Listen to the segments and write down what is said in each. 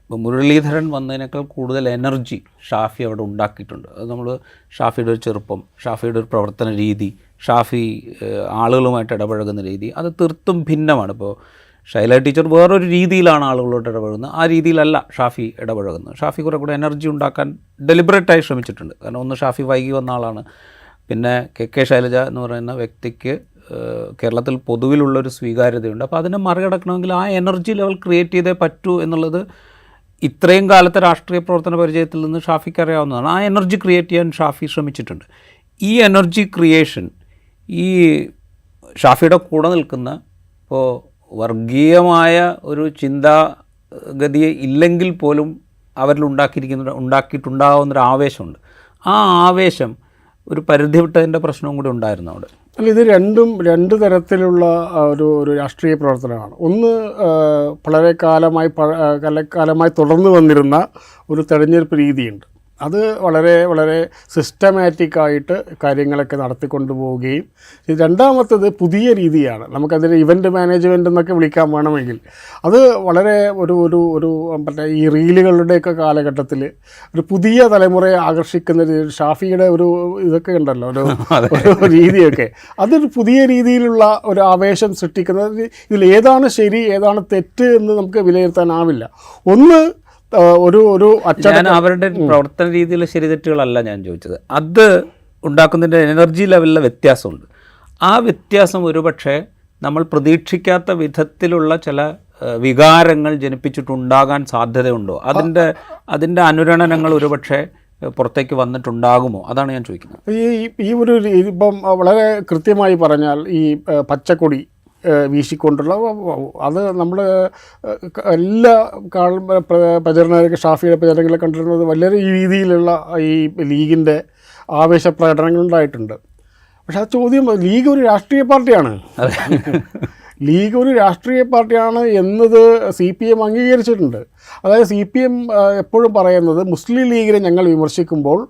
ഇപ്പോൾ മുരളീധരൻ വന്നതിനേക്കാൾ കൂടുതൽ എനർജി ഷാഫി അവിടെ ഉണ്ടാക്കിയിട്ടുണ്ട്. അത് നമ്മൾ ഷാഫിയുടെ ഒരു ചെറുപ്പം, ഷാഫിയുടെ ഒരു പ്രവർത്തന രീതി, ഷാഫി ആളുകളുമായിട്ട് ഇടപഴകുന്ന രീതി അത് തീർത്തും ഭിന്നമാണ്. ഇപ്പോൾ ഷൈല ടീച്ചർ വേറൊരു രീതിയിലാണ് ആളുകളോട് ഇടപഴകുന്നത്, ആ രീതിയിലല്ല ഷാഫി ഇടപഴകുന്നത്. ഷാഫി കുറേ കൂടെ എനർജി ഉണ്ടാക്കാൻ ഡെലിബറേറ്റായി ശ്രമിച്ചിട്ടുണ്ട്. കാരണം ഒന്ന് ഷാഫി വൈകി വന്ന ആളാണ്, പിന്നെ കെ ശൈലജ എന്ന് പറയുന്ന വ്യക്തിക്ക് കേരളത്തിൽ പൊതുവിലുള്ളൊരു സ്വീകാര്യതയുണ്ട്. അപ്പോൾ അതിനെ മറികടക്കണമെങ്കിൽ ആ എനർജി ലെവൽ ക്രിയേറ്റ് ചെയ്തേ പറ്റൂ എന്നുള്ളത് ഇത്രയും കാലത്തെ രാഷ്ട്രീയ പ്രവർത്തന പരിചയത്തിൽ നിന്ന് ഷാഫിക്ക് അറിയാവുന്നതാണ്. ആ എനർജി ക്രിയേറ്റ് ചെയ്യാൻ ഷാഫി ശ്രമിച്ചിട്ടുണ്ട്. ഈ എനർജി ക്രിയേഷൻ ഈ ഷാഫിയുടെ കൂടെ നിൽക്കുന്ന ഇപ്പോൾ വർഗീയമായ ഒരു ചിന്താഗതിയെ ഇല്ലെങ്കിൽ പോലും അവരിൽ ഉണ്ടാക്കിയിട്ടുണ്ടാകുന്നൊരു ആവേശമുണ്ട്. ആ ആവേശം ഒരു പരിധി വിട്ടതിൻ്റെ പ്രശ്നവും കൂടി ഉണ്ടായിരുന്നു അവിടെ. അല്ല, ഇത് രണ്ട് തരത്തിലുള്ള ഒരു രാഷ്ട്രീയ പ്രവർത്തനമാണ്. ഒന്ന് വളരെ കാലമായി തുടർന്നു വന്നിരുന്ന ഒരു തെരഞ്ഞെടുപ്പ് രീതിയുണ്ട്. അത് വളരെ വളരെ സിസ്റ്റമാറ്റിക്കായിട്ട് കാര്യങ്ങളൊക്കെ നടത്തിക്കൊണ്ടു പോവുകയും, രണ്ടാമത്തത് പുതിയ രീതിയാണ്. നമുക്കതിന് ഇവൻ്റ് മാനേജ്മെൻ്റ് എന്നൊക്കെ വിളിക്കാൻ വേണമെങ്കിൽ അത് വളരെ ഒരു മറ്റേ ഈ റീലുകളുടെയൊക്കെ കാലഘട്ടത്തിൽ ഒരു പുതിയ തലമുറയെ ആകർഷിക്കുന്ന ഷാഫിയുടെ ഒരു ഇതൊക്കെ ഉണ്ടല്ലോ, ഒരു രീതിയൊക്കെ അതൊരു പുതിയ രീതിയിലുള്ള ഒരു ആവേശം സൃഷ്ടിക്കുന്നത്. ഇതിൽ ഏതാണ് ശരി ഏതാണ് തെറ്റ് എന്ന് നമുക്ക് വിലയിരുത്താനാവില്ല. ഒന്ന് ഞാൻ അവരുടെ പ്രവർത്തന രീതിയിലെ ശരി തെറ്റുകളല്ല ഞാൻ ചോദിച്ചത്, അത് ഉണ്ടാക്കുന്നതിൻ്റെ എനർജി ലെവലിലെ വ്യത്യാസമുണ്ട്. ആ വ്യത്യാസം ഒരുപക്ഷെ നമ്മൾ പ്രതീക്ഷിക്കാത്ത വിധത്തിലുള്ള ചില വികാരങ്ങൾ ജനിപ്പിച്ചിട്ടുണ്ടാകാൻ സാധ്യതയുണ്ടോ? അതിൻ്റെ അനുരണനങ്ങൾ ഒരുപക്ഷെ പുറത്തേക്ക് വന്നിട്ടുണ്ടാകുമോ? അതാണ് ഞാൻ ചോദിക്കുന്നത്. ഇപ്പം വളരെ കൃത്യമായി പറഞ്ഞാൽ ഈ പച്ചക്കൊടി വീശിക്കൊണ്ടുള്ള അത് നമ്മൾ എല്ലാ പ്രചരണങ്ങളൊക്കെ ഷാഫിയുടെ പ്രചരണങ്ങളെ കണ്ടിരുന്നത് വളരെ രീതിയിലുള്ള ഈ ലീഗിൻ്റെ ആവേശപ്രകടനങ്ങളുണ്ടായിട്ടുണ്ട്. പക്ഷേ ആ ചോദ്യം, ലീഗ് ഒരു രാഷ്ട്രീയ പാർട്ടിയാണ്, ലീഗ് ഒരു രാഷ്ട്രീയ പാർട്ടിയാണ് എന്നത് CPM അംഗീകരിച്ചിട്ടുണ്ട്. അതായത് CPM എപ്പോഴും പറയുന്നത് മുസ്ലിം ലീഗിനെ ഞങ്ങൾ വിമർശിക്കുമ്പോൾ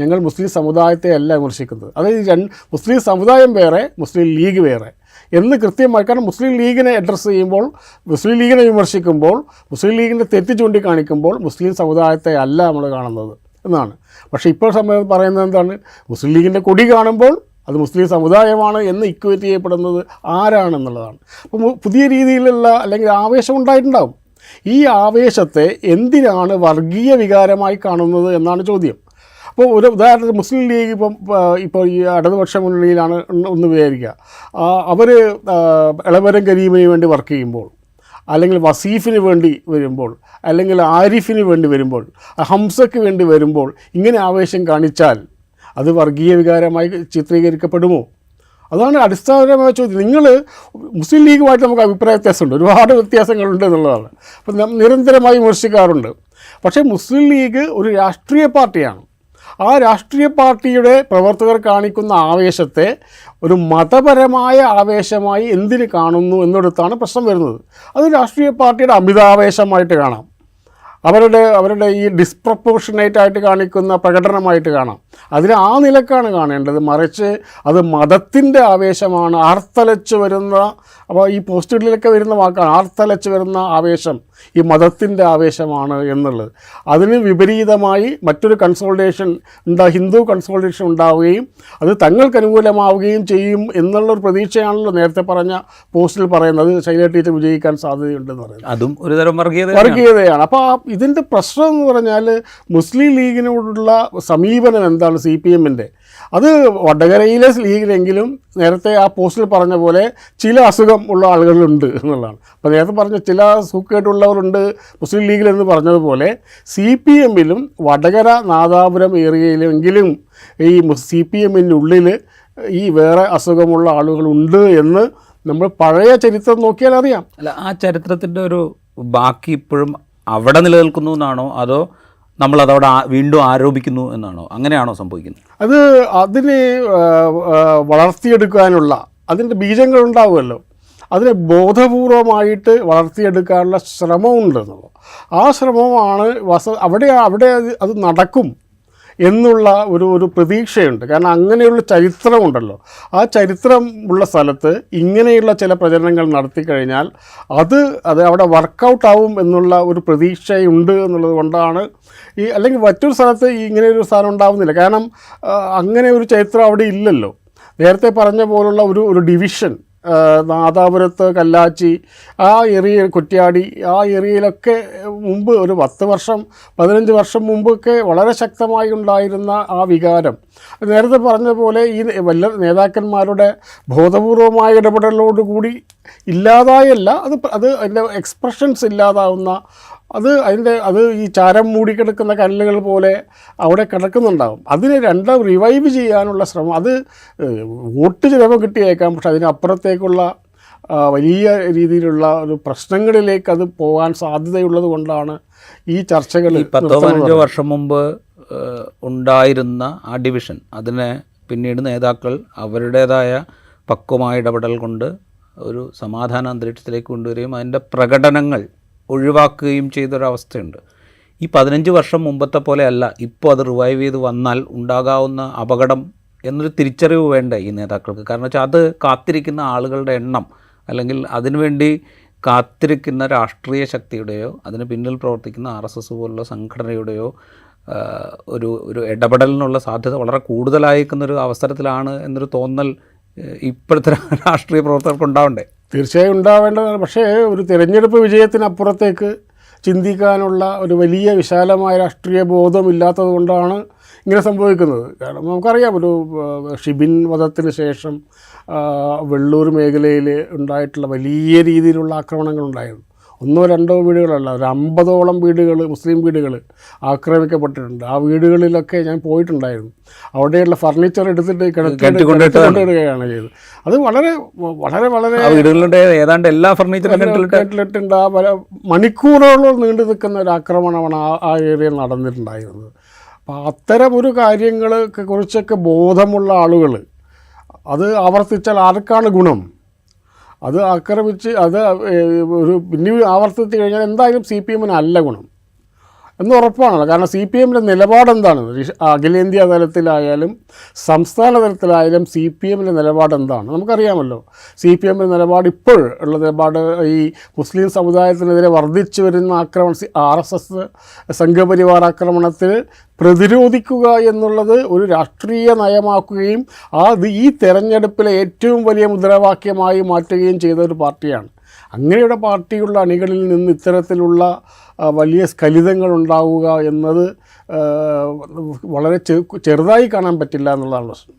ഞങ്ങൾ മുസ്ലിം സമുദായത്തെ അല്ല വിമർശിക്കുന്നത്. അതായത് മുസ്ലിം സമുദായം വേറെ, മുസ്ലിം ലീഗ് വേറെ എന്ന് കൃത്യമായി. കാരണം മുസ്ലിം ലീഗിനെ അഡ്രസ്സ് ചെയ്യുമ്പോൾ, മുസ്ലിം ലീഗിനെ വിമർശിക്കുമ്പോൾ, മുസ്ലിം ലീഗിൻ്റെ തെറ്റ് ചൂണ്ടിക്കാണിക്കുമ്പോൾ മുസ്ലിം സമുദായത്തെ അല്ല നമ്മൾ കാണുന്നത് എന്നാണ്. പക്ഷേ ഇപ്പോൾ പറയുന്നത് എന്താണ്? മുസ്ലിം ലീഗിൻ്റെ കൊടി കാണുമ്പോൾ അത് മുസ്ലിം സമുദായമാണ് എന്ന് ഇക്വേറ്റ് ചെയ്യപ്പെടുന്നത് ആരാണെന്നുള്ളതാണ്. അപ്പോൾ പുതിയ രീതിയിലുള്ള അല്ലെങ്കിൽ ആവേശം ഉണ്ടായിട്ടുണ്ടാകും. ഈ ആവേശത്തെ എന്തിനാണ് വർഗീയ വികാരമായി കാണുന്നത് എന്നാണ് ചോദ്യം. അപ്പോൾ ഒരു ഉദാഹരണത്തിന് മുസ്ലിം ലീഗ് ഇപ്പോൾ ഈ ഇടതുപക്ഷ മുന്നണിയിലാണ് ഒന്ന് വിചാരിക്കുക. അവർ എളമരം കരീമിന് വേണ്ടി വർക്ക് ചെയ്യുമ്പോൾ, അല്ലെങ്കിൽ വസീഫിന് വേണ്ടി വരുമ്പോൾ, അല്ലെങ്കിൽ ആരിഫിന് വേണ്ടി വരുമ്പോൾ, ഹംസയ്ക്ക് വേണ്ടി വരുമ്പോൾ ഇങ്ങനെ ആവേശം കാണിച്ചാൽ അത് വർഗീയ വികാരമായി ചിത്രീകരിക്കപ്പെടുമോ? അതാണ് അടിസ്ഥാനപരമായ ചോദ്യം. നിങ്ങൾ മുസ്ലിം ലീഗുമായിട്ട് നമുക്ക് അഭിപ്രായ വ്യത്യാസമുണ്ട്, ഒരുപാട് വ്യത്യാസങ്ങളുണ്ട് എന്നുള്ളതാണ്. അപ്പം നിരന്തരമായി വിമർശിക്കാറുണ്ട്. പക്ഷേ മുസ്ലിം ലീഗ് ഒരു രാഷ്ട്രീയ പാർട്ടിയാണ്. ആ രാഷ്ട്രീയ പാർട്ടിയുടെ പ്രവർത്തകർ കാണിക്കുന്ന ആവേശത്തെ ഒരു മതപരമായ ആവേശമായി എന്തിന് കാണുന്നു എന്നിടത്താണ് പ്രശ്നം വരുന്നത്. അത് രാഷ്ട്രീയ പാർട്ടിയുടെ അമിതാവേശമായിട്ട് കാണാം, അവരുടെ ഈ ഡിസ്പ്രപ്പോർഷനേറ്റായിട്ട് കാണിക്കുന്ന പ്രകടനമായിട്ട് കാണാം. അതിന് ആ നിലക്കാണ് കാണേണ്ടത്. മറിച്ച് അത് മതത്തിൻ്റെ ആവേശമാണ്, ആർത്തലച്ച് വരുന്ന, അപ്പോൾ ഈ പോസ്റ്റുകളിലൊക്കെ വരുന്ന വാക്കാണ് ആർത്തലച്ച് വരുന്ന ആവേശം, ഈ മതത്തിൻ്റെ ആവേശമാണ് എന്നുള്ളത്. അതിന് വിപരീതമായി മറ്റൊരു കൺസോൾട്ടേഷൻ ഹിന്ദു കൺസോൾട്ടേഷൻ ഉണ്ടാവുകയും അത് തങ്ങൾക്ക് അനുകൂലമാവുകയും ചെയ്യും എന്നുള്ളൊരു പ്രതീക്ഷയാണല്ലോ നേരത്തെ പറഞ്ഞ പോസ്റ്റിൽ പറയുന്നത്. ശൈല ടീച്ചർ വിജയിക്കാൻ സാധ്യതയുണ്ടെന്ന് പറയുന്നത് അതും ഒരുതരം വർഗീയതയാണ്. അപ്പോൾ ഇതിൻ്റെ പ്രശ്നം എന്ന് പറഞ്ഞാൽ മുസ്ലിം ലീഗിനോടുള്ള സമീപനം എന്താണ് CPMൻ്റെ? അത് വടകരയിലെ ലീഗിലെങ്കിലും നേരത്തെ ആ പോസ്റ്റിൽ പറഞ്ഞ പോലെ ചില അസുഖം ഉള്ള ആളുകളുണ്ട് എന്നുള്ളതാണ്. അപ്പോൾ നേരത്തെ പറഞ്ഞ ചില സൂക്കേട്ടുള്ളവരുണ്ട് മുസ്ലിം ലീഗിലെന്ന് പറഞ്ഞതുപോലെ CPMലും വടകര നാദാപുരം ഏരിയയിലെങ്കിലും ഈ CPMൻ്റെ ഉള്ളിൽ ഈ വേറെ അസുഖമുള്ള ആളുകളുണ്ട് എന്ന് നമ്മൾ പഴയ ചരിത്രം നോക്കിയാൽ അറിയാം. അല്ല, ആ ചരിത്രത്തിൻ്റെ ഒരു ബാക്കി ഇപ്പോഴും അവിടെ നിലനിൽക്കുന്നു എന്നാണോ, അതോ നമ്മളതവിടെ വീണ്ടും ആരോപിക്കുന്നു എന്നാണോ? അങ്ങനെയാണോ സംഭവിക്കുന്നത്? അതിനെ വളർത്തിയെടുക്കാനുള്ള അതിൻ്റെ ബീജങ്ങൾ ഉണ്ടാവുമല്ലോ, അതിനെ ബോധപൂർവമായിട്ട് വളർത്തിയെടുക്കാനുള്ള ശ്രമമുണ്ടെന്നുള്ളത്. ആ ശ്രമമാണ് അവിടെ അത് നടക്കും എന്നുള്ള ഒരു പ്രതീക്ഷയുണ്ട്. കാരണം അങ്ങനെയുള്ള ചരിത്രമുണ്ടല്ലോ. ആ ചരിത്രം ഉള്ള സ്ഥലത്ത് ഇങ്ങനെയുള്ള ചില പ്രചരണങ്ങൾ നടത്തിക്കഴിഞ്ഞാൽ അത് അവിടെ വർക്കൗട്ട് ആവും എന്നുള്ള ഒരു പ്രതീക്ഷയുണ്ട് എന്നുള്ളത് കൊണ്ടാണ് അല്ലെങ്കിൽ മറ്റൊരു സ്ഥലത്ത് ഇങ്ങനെയൊരു സാധനം ഉണ്ടാവുന്നില്ല. കാരണം അങ്ങനെ ഒരു ചരിത്രം അവിടെ ഇല്ലല്ലോ. നേരത്തെ പറഞ്ഞ പോലുള്ള ഒരു ഡിവിഷൻ നാദാപുരത്ത്, കല്ലാച്ചി, ആ ഏരിയ, കുറ്റ്യാടി, ആ ഏരിയയിലൊക്കെ മുമ്പ് ഒരു 10 വർഷം 15 വർഷം മുമ്പൊക്കെ വളരെ ശക്തമായി ഉണ്ടായിരുന്ന ആ വികാരം നേരത്തെ പറഞ്ഞ പോലെ ഈ വല്ല നേതാക്കന്മാരുടെ ബോധപൂർവമായ ഇടപെടലോടുകൂടി ഇല്ലാതായല്ല, അതിൻ്റെ എക്സ്പ്രഷൻസ് ഇല്ലാതാവുന്ന അത് ഈ ചാരം മൂടിക്കിടക്കുന്ന കല്ലുകൾ പോലെ അവിടെ കിടക്കുന്നുണ്ടാകും. അതിനെ രണ്ടാം റിവൈവ് ചെയ്യാനുള്ള ശ്രമം, അത് വോട്ട് ചിലപ്പോൾ കിട്ടിയേക്കാം, പക്ഷെ അതിനപ്പുറത്തേക്കുള്ള വലിയ രീതിയിലുള്ള ഒരു പ്രശ്നങ്ങളിലേക്ക് അത് പോകാൻ സാധ്യതയുള്ളത് കൊണ്ടാണ് ഈ ചർച്ചകൾ. 10-15 വർഷം മുമ്പ് ഉണ്ടായിരുന്ന ആ ഡിവിഷൻ, അതിനെ പിന്നീട് നേതാക്കൾ അവരുടേതായ പക്വമായ ഇടപെടൽ കൊണ്ട് ഒരു സമാധാന അന്തരീക്ഷത്തിലേക്ക് കൊണ്ടുവരികയും അതിൻ്റെ പ്രകടനങ്ങൾ ഒഴിവാക്കുകയും ചെയ്തൊരവസ്ഥയുണ്ട്. ഈ 15 വർഷം മുമ്പത്തെ പോലെ അല്ല ഇപ്പോൾ അത് റിവൈവ് ചെയ്ത് വന്നാൽ ഉണ്ടാകാവുന്ന അപകടം എന്നൊരു തിരിച്ചറിവ് വേണ്ട ഈ നേതാക്കൾക്ക്. കാരണം വെച്ചാൽ അത് കാത്തിരിക്കുന്ന ആളുകളുടെ എണ്ണം, അല്ലെങ്കിൽ അതിനുവേണ്ടി കാത്തിരിക്കുന്ന രാഷ്ട്രീയ ശക്തിയുടെയോ അതിന് പിന്നിൽ പ്രവർത്തിക്കുന്ന RSS പോലുള്ള സംഘടനയുടെയോ ഒരു ഇടപെടലിനുള്ള സാധ്യത വളരെ കൂടുതലായിരിക്കുന്നൊരു അവസരത്തിലാണ് എന്നൊരു തോന്നൽ ഇപ്പോഴത്തെ രാഷ്ട്രീയ പ്രവർത്തകർക്ക് ഉണ്ടാവണ്ടേ? തീർച്ചയായും ഉണ്ടാവേണ്ടതാണ്. പക്ഷേ ഒരു തിരഞ്ഞെടുപ്പ് വിജയത്തിനപ്പുറത്തേക്ക് ചിന്തിക്കാനുള്ള ഒരു വലിയ വിശാലമായ രാഷ്ട്രീയ ബോധമില്ലാത്തത് കൊണ്ടാണ് ഇങ്ങനെ സംഭവിക്കുന്നത്. കാരണം നമുക്കറിയാം, ഒരു ഷിബിൻ വധത്തിന് ശേഷം വെള്ളൂർ മേഖലയിൽ ഉണ്ടായിട്ടുള്ള വലിയ രീതിയിലുള്ള ആക്രമണങ്ങളുണ്ടായിരുന്നു. 1-2 വീടുകളല്ല, ഒരു 50ഓളം വീടുകൾ, മുസ്ലിം വീടുകൾ ആക്രമിക്കപ്പെട്ടിട്ടുണ്ട്. ആ വീടുകളിലൊക്കെ ഞാൻ പോയിട്ടുണ്ടായിരുന്നു. അവിടെയുള്ള ഫർണിച്ചർ എടുത്തിട്ട് കൊണ്ടിടുകയാണ് ചെയ്തത്. അത് വളരെ വളരെ വളരെ വീടുകളുടെ ഏതാണ്ട് എല്ലാ ഫർണിച്ചറും കേട്ടിട്ടുണ്ട്. ആ മണിക്കൂറുകളോളം നീണ്ടു നിൽക്കുന്ന ഒരു ആക്രമണമാണ് ആ ഏരിയയിൽ നടന്നിട്ടുണ്ടായിരുന്നത്. അപ്പോൾ അത്തരം ഒരു കാര്യങ്ങളെ കുറിച്ചൊക്കെ ബോധമുള്ള ആളുകൾ അത് ആവർത്തിച്ചാൽ ആർക്കാണ് ഗുണം? അത് ആക്രമിച്ച് പിന്നെ ആവർത്തിച്ച് കഴിഞ്ഞാൽ എന്തായാലും CPM അല്ല ഗുണം എന്ന് ഉറപ്പാണല്ലോ. കാരണം CPMൻ്റെ നിലപാടെന്താണ്? അഖിലേന്ത്യാ തലത്തിലായാലും സംസ്ഥാന തലത്തിലായാലും CPMൻ്റെ നിലപാട് എന്താണ് നമുക്കറിയാമല്ലോ. CPMൻ്റെ നിലപാട് ഇപ്പോൾ ഉള്ള നിലപാട് ഈ മുസ്ലിം സമുദായത്തിനെതിരെ വർദ്ധിച്ചു വരുന്ന ആക്രമണം, RSS സംഘപരിവാർ ആക്രമണത്തിൽ പ്രതിരോധിക്കുക എന്നുള്ളത് ഒരു രാഷ്ട്രീയ നയമാക്കുകയും ഈ തെരഞ്ഞെടുപ്പിലെ ഏറ്റവും വലിയ മുദ്രാവാക്യമായി മാറ്റുകയും ചെയ്ത ഒരു പാർട്ടിയാണ്. അങ്ങനെയുള്ള പാർട്ടിയുള്ള അണികളിൽ നിന്ന് ഇത്തരത്തിലുള്ള വലിയ സ്ഖലിതങ്ങൾ ഉണ്ടാവുക എന്നത് വളരെ ചെറുതായി കാണാൻ പറ്റില്ല എന്നുള്ളതാണ് പ്രശ്നം.